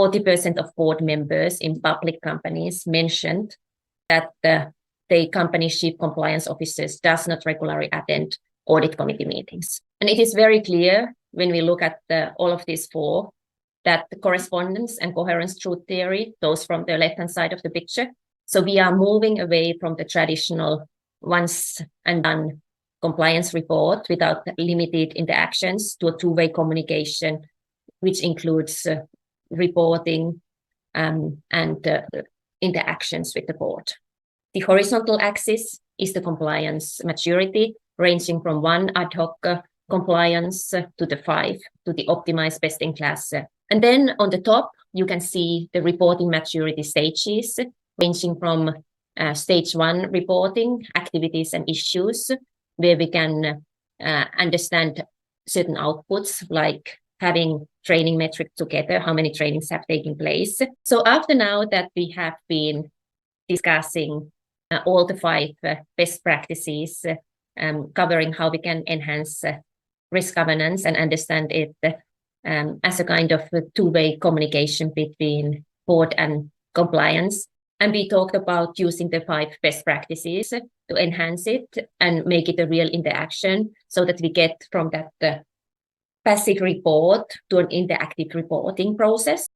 40% of board members in public companies mentioned that the company's chief compliance officers does not regularly attend audit committee meetings. And it is very clear when we look at all of these four that the correspondence and coherence truth theory, those from the left-hand side of the picture. So we are moving away from the traditional once and done compliance report without limited interactions to a two-way communication, which includes reporting and interactions with the board. The horizontal axis is the compliance maturity, ranging from 1 ad hoc compliance to the 5 to the optimized best-in-class. And then on the top, you can see the reporting maturity stages, ranging from stage 1 reporting, activities and issues, where we can understand certain outputs, like having training metrics together, how many trainings have taken place. So after now that we have been discussing all the 5 best practices, covering how we can enhance risk governance and understand it as a kind of a two-way communication between board and compliance. And we talked about using the 5 best practices to enhance it and make it a real interaction so that we get from that passive report to an interactive reporting process.